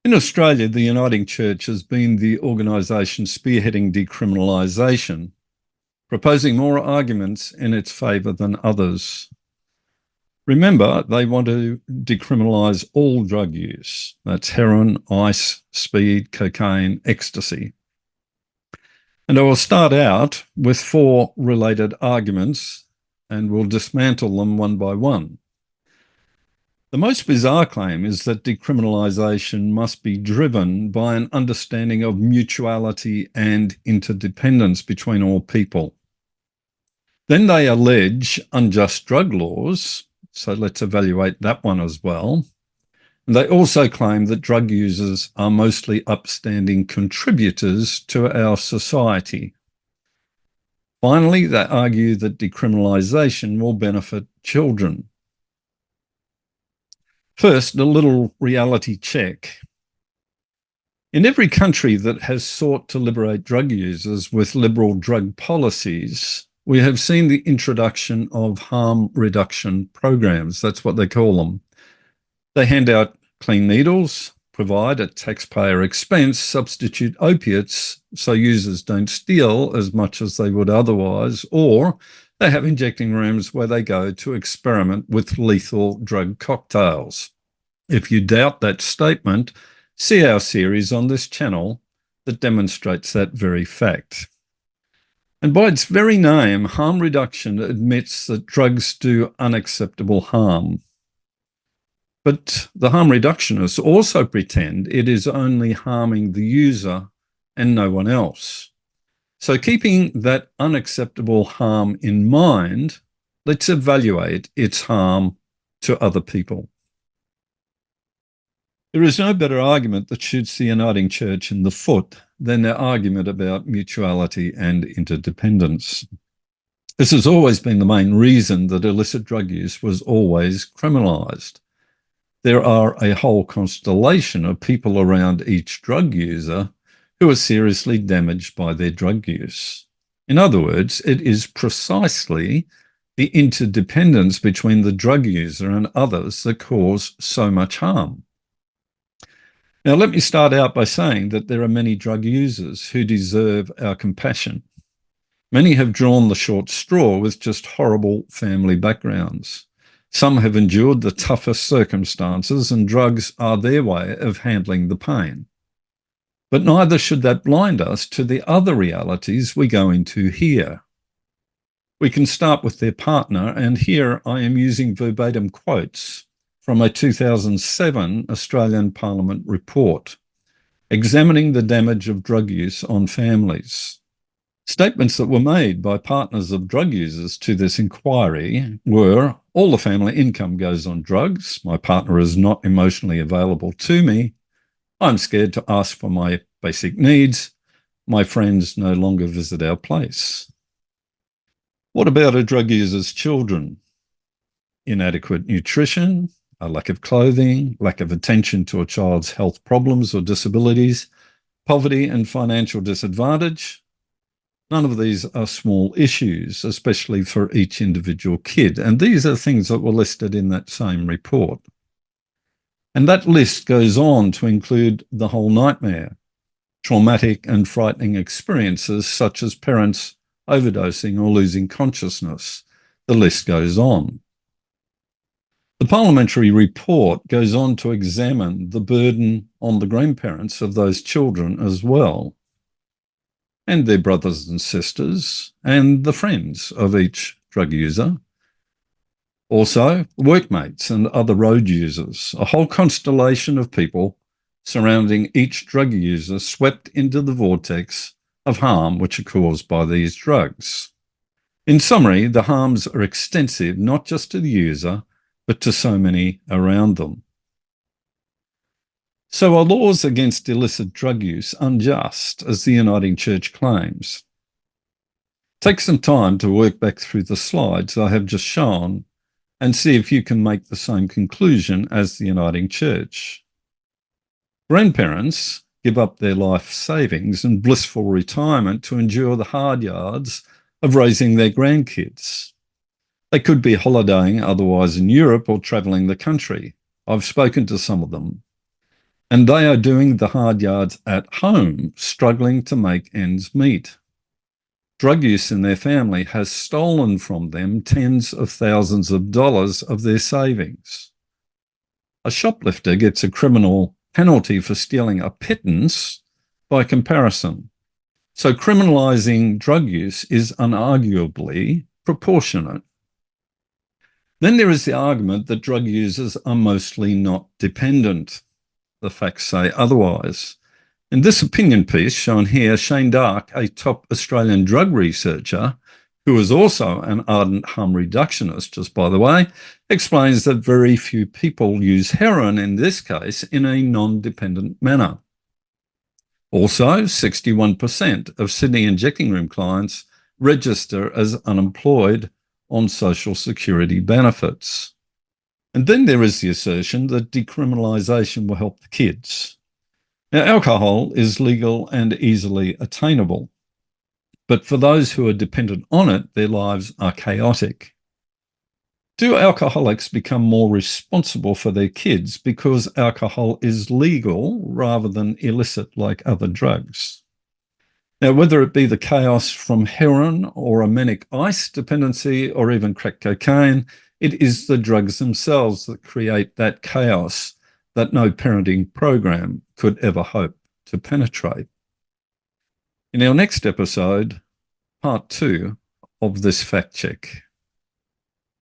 In Australia, the Uniting Church has been the organisation spearheading decriminalisation, proposing more arguments in its favour than others. Remember, they want to decriminalise all drug use. That's heroin, ice, speed, cocaine, ecstasy. And I will start out with 4 related arguments and we'll dismantle them one by one. The most bizarre claim is that decriminalisation must be driven by an understanding of mutuality and interdependence between all people. Then they allege unjust drug laws, so let's evaluate that one as well. And they also claim that drug users are mostly upstanding contributors to our society. Finally, they argue that decriminalisation will benefit children. First, a little reality check. In every country that has sought to liberate drug users with liberal drug policies, we have seen the introduction of harm reduction programs. That's what they call them. They hand out clean needles, provide at taxpayer expense substitute opiates so users don't steal as much as they would otherwise, or they have injecting rooms where they go to experiment with lethal drug cocktails. If you doubt that statement, see our series on this channel that demonstrates that very fact. And by its very name, harm reduction admits that drugs do unacceptable harm. But the harm reductionists also pretend it is only harming the user and no one else. So keeping that unacceptable harm in mind, let's evaluate its harm to other people. There is no better argument that shoots the Uniting Church in the foot than their argument about mutuality and interdependence. This has always been the main reason that illicit drug use was always criminalised. There are a whole constellation of people around each drug user who are seriously damaged by their drug use. In other words, it is precisely the interdependence between the drug user and others that cause so much harm. Now, let me start out by saying that there are many drug users who deserve our compassion. Many have drawn the short straw with just horrible family backgrounds. Some have endured the toughest circumstances, and drugs are their way of handling the pain. But neither should that blind us to the other realities we go into here. We can start with their partner, and here I am using verbatim quotes from a 2007 Australian Parliament report examining the damage of drug use on families. Statements that were made by partners of drug users to this inquiry were, all the family income goes on drugs, my partner is not emotionally available to me, I'm scared to ask for my basic needs, my friends no longer visit our place. What about a drug user's children? Inadequate nutrition, a lack of clothing, lack of attention to a child's health problems or disabilities, poverty and financial disadvantage. None of these are small issues, especially for each individual kid. And these are things that were listed in that same report. And that list goes on to include the whole nightmare, traumatic and frightening experiences such as parents overdosing or losing consciousness. The list goes on. The parliamentary report goes on to examine the burden on the grandparents of those children as well, and their brothers and sisters, and the friends of each drug user. Also, workmates and other road users, a whole constellation of people surrounding each drug user swept into the vortex of harm which are caused by these drugs. In summary, the harms are extensive, not just to the user, but to so many around them. So are laws against illicit drug use unjust, as the Uniting Church claims? Take some time to work back through the slides I have just shown and see if you can make the same conclusion as the Uniting Church. Grandparents give up their life savings and blissful retirement to endure the hard yards of raising their grandkids. They could be holidaying otherwise in Europe or travelling the country. I've spoken to some of them. and they are doing the hard yards at home, struggling to make ends meet. Drug use in their family has stolen from them tens of thousands of dollars of their savings. A shoplifter gets a criminal penalty for stealing a pittance by comparison. So criminalising drug use is unarguably proportionate. Then there is the argument that drug users are mostly not dependent. The facts say otherwise. In this opinion piece shown here, Shane Dark, a top Australian drug researcher, who is also an ardent harm reductionist, just by the way, explains that very few people use heroin in this case in a non-dependent manner. Also, 61% of Sydney injecting room clients register as unemployed on social security benefits. And then there is the assertion that decriminalisation will help the kids. Now, alcohol is legal and easily attainable, but for those who are dependent on it, their lives are chaotic. Do alcoholics become more responsible for their kids because alcohol is legal rather than illicit like other drugs? Now, whether it be the chaos from heroin or a manic ice dependency or even crack cocaine, it is the drugs themselves that create that chaos that no parenting program could ever hope to penetrate. In our next episode, part 2 of this fact check.